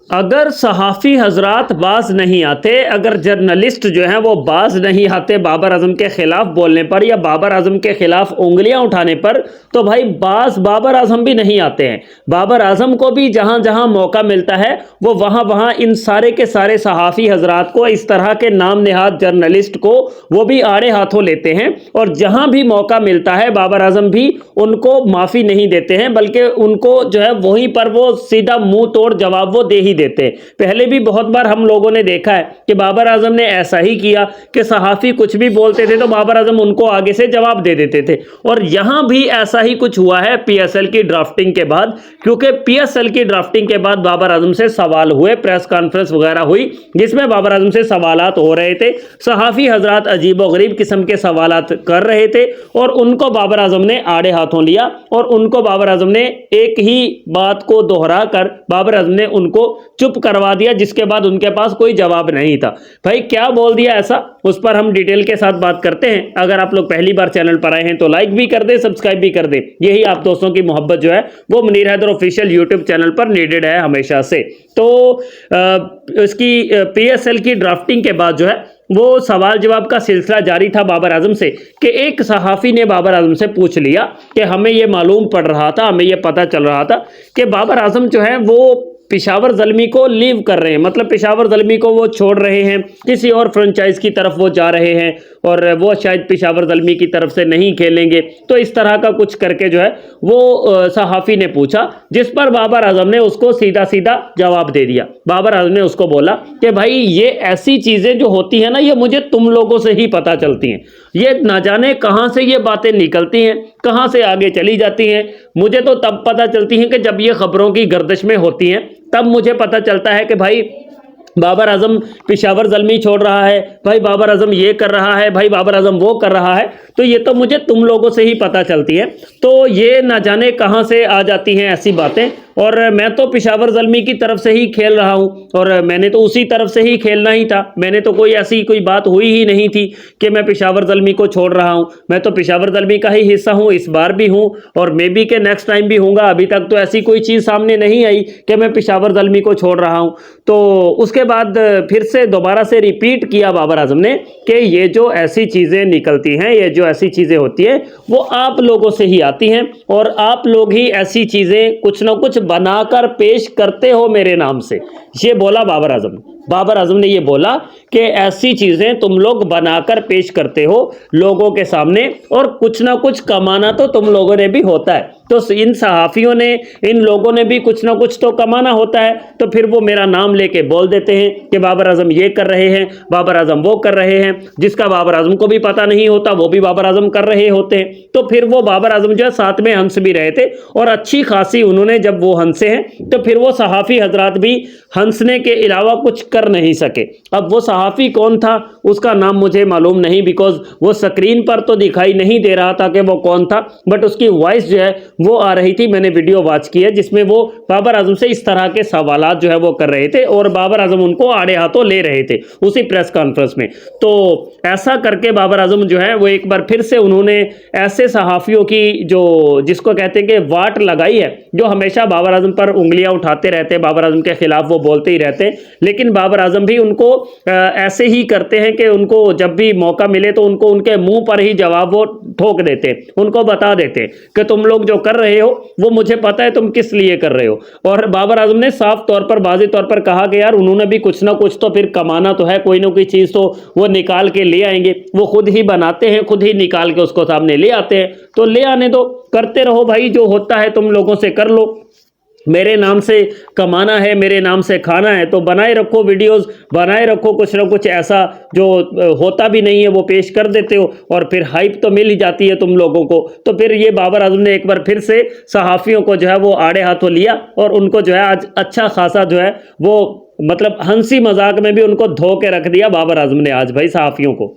अगर सहाफ़ी हजरात बाज नहीं आते, अगर जर्नलिस्ट जो हैं वो बाज नहीं आते बाबर आजम के ख़िलाफ़ बोलने पर या बाबर आजम के ख़िलाफ़ उंगलियां उठाने पर, तो भाई बाज बाबर आजम भी नहीं आते हैं। बाबर आजम को भी जहां जहां मौका मिलता है वो वहां वहां इन सारे के सारे सहाफ़ी हजरात को, इस तरह के नाम नेहाद जर्नलिस्ट को वो भी आड़े हाथों लेते हैं। और जहां भी मौका मिलता है बाबर आजम भी उनको माफ़ी नहीं देते हैं, बल्कि उनको जो है वहीं पर वो सीधा मुंह तोड़ जवाब वो दे ही देते। पहले भी बहुत बार हम लोगों ने देखा है कि बाबर आजम ने ऐसा ही किया कि सहाफ़ी कुछ भी बोलते थे तो बाबर आजम उनको आगे से जवाब दे देते थे। और यहां भी ऐसा ही कुछ हुआ है पीएसएल की ड्राफ्टिंग के बाद, क्योंकि पीएसएल की ड्राफ्टिंग के बाद बाबर आजम से सवाल हुए, प्रेस कॉन्फ्रेंस वगैरह हुई जिसमें बाबर आजम से सवालात हो रहे थे। सहाफ़ी हजरात अजीबोगरीब किस्म के सवालात कर रहे थे और उनको बाबर आजम ने आड़े हाथों लिया और उनको बाबर आजम ने एक ही बात को दोहरा कर बाबर आजम ने उनको चुप करवा दिया, जिसके बाद उनके पास कोई जवाब नहीं था। भाई क्या बोल दिया ऐसा, उस पर हम डिटेल के साथ बात करते हैं। अगर आप लोग पहली बार चैनल पर आए हैं तो लाइक भी कर दे, सब्सक्राइब भी कर दे। यही आप दोस्तों की मोहब्बत जो है वो Munir Haider official YouTube channel पर नीडेड है हमेशा से। तो इसकी पीएसएल की ड्राफ्टिंग के बाद जो है वो सवाल जवाब का सिलसिला जारी था बाबर आजम से कि एक सहाफ़ी ने बाबर आजम से पूछ लिया कि हमें ये मालूम पड़ रहा था, हमें ये पता चल रहा था कि बाबर आजम जो है वो पेशावर ज़ल्मी को लीव कर रहे हैं, मतलब पेशावर ज़ल्मी को वो छोड़ रहे हैं, किसी और फ्रेंचाइज की तरफ वो जा रहे हैं और वो शायद पेशावर ज़ल्मी की तरफ से नहीं खेलेंगे। तो इस तरह का कुछ करके जो है वो सहाफ़ी ने पूछा, जिस पर बाबर आजम ने उसको सीधा सीधा जवाब दे दिया। बाबर आजम ने उसको बोला कि भाई ये ऐसी चीज़ें जो होती हैं ना, ये मुझे तुम लोगों से ही पता चलती हैं, ये ना जाने कहाँ से ये बातें निकलती हैं, कहाँ से आगे चली जाती हैं। मुझे तो तब पता चलती हैं कि जब ये खबरों की गर्दिश में होती हैं, तब मुझे पता चलता है कि भाई बाबर आजम पेशावर ज़ल्मी छोड़ रहा है, भाई बाबर आजम ये कर रहा है, भाई बाबर आजम वो कर रहा है। तो ये तो मुझे तुम लोगों से ही पता चलती है। तो ये ना जाने कहाँ से आ जाती हैं ऐसी बातें, और मैं तो पेशावर ज़ल्मी की तरफ से ही खेल रहा हूँ और मैंने तो उसी तरफ से ही खेलना ही था। मैंने तो कोई ऐसी कोई बात हुई ही नहीं थी कि मैं पेशावर ज़ल्मी को छोड़ रहा हूँ। मैं तो पेशावर ज़ल्मी का ही हिस्सा हूँ, इस बार भी हूँ और मे बी के नेक्स्ट टाइम भी होऊंगा। अभी तक तो ऐसी कोई चीज़ सामने नहीं आई कि मैं पेशावर ज़ल्मी को छोड़ रहा हूँ। तो उसके बाद फिर से दोबारा से रिपीट किया बाबर आजम ने कि ये जो ऐसी चीज़ें निकलती हैं, ये जो ऐसी चीज़ें होती हैं वो आप लोगों से ही आती हैं और आप लोग ही ऐसी चीज़ें कुछ ना कुछ बनाकर पेश करते हो मेरे नाम से। ये बोला बाबर आजम। बाबर आजम ने ये बोला कि ऐसी चीज़ें तुम लोग बनाकर पेश करते हो लोगों के सामने और कुछ ना कुछ कमाना तो तुम लोगों ने भी होता है। तो इन सहाफ़ियों ने, इन लोगों ने भी कुछ ना कुछ तो कमाना होता है। तो फिर वो मेरा नाम लेके बोल देते हैं कि बाबर आजम ये कर रहे हैं, बाबर आजम वो कर रहे हैं, जिसका बाबर आजम को भी पता नहीं होता वो भी बाबर आजम कर रहे होते हैं। तो फिर वो बाबर आजम जो है साथ में हंस भी रहे थे और अच्छी खासी उन्होंने जब वो हंसे हैं तो फिर वो सहाफ़ी हजरात भी हंसने के अलावा कुछ कर नहीं सके। अब वो सहाफ़ी कौन था उसका नाम मुझे मालूम नहीं, बिकॉज वो स्क्रीन पर तो दिखाई नहीं दे रहा था कि वो कौन था, बट उसकी वॉइस जो है वो आ रही थी। मैंने वीडियो वॉच की है जिसमें वो बाबर आजम से इस तरह के सवालात जो है वो कर रहे थे और बाबर आजम उनको आड़े हाथों ले रहे थे उसी प्रेस कॉन्फ्रेंस में। तो ऐसा करके बाबर आजम जो है वो एक बार फिर से उन्होंने ऐसे सहाफ़ियों की जो जिसको कहते हैं कि वाट लगाई है, जो हमेशा बाबर आजम पर उंगलियां उठाते रहते हैं, बाबर आजम के खिलाफ वो बोलते ही रहते हैं, लेकिन बाबर आजम भी उनको ऐसे ही करते हैं कि उनको जब भी मौका मिले तो उनको उनके मुंह पर ही जवाब वो ठोक देते हैं, उनको बता देते हैं कि तुम लोग जो कर रहे हो वो मुझे पता है तुम किस लिए कर रहे हो। और बाबर आजम ने साफ तौर पर वाज़ेह तौर पर कहा कि यार उन्होंने भी कुछ ना कुछ तो फिर कमाना तो है, कोई ना कोई चीज़ तो वो निकाल के ले आएंगे, वो खुद ही बनाते हैं, खुद ही निकाल के उसको सामने ले आते हैं, तो ले आने दो, करते रहो भाई, जो होता है तुम लोगों से कर लो। मेरे नाम से कमाना है, मेरे नाम से खाना है, तो बनाए रखो वीडियोस, बनाए रखो कुछ ना कुछ ऐसा जो होता भी नहीं है वो पेश कर देते हो और फिर हाइप तो मिल ही जाती है तुम लोगों को। तो फिर ये बाबर आजम ने एक बार फिर से सहाफ़ियों को जो है वो आड़े हाथों लिया और उनको जो है आज अच्छा खासा जो है वो मतलब हंसी मजाक में भी उनको धो के रख दिया बाबर आजम ने आज भाई सहाफ़ियों को।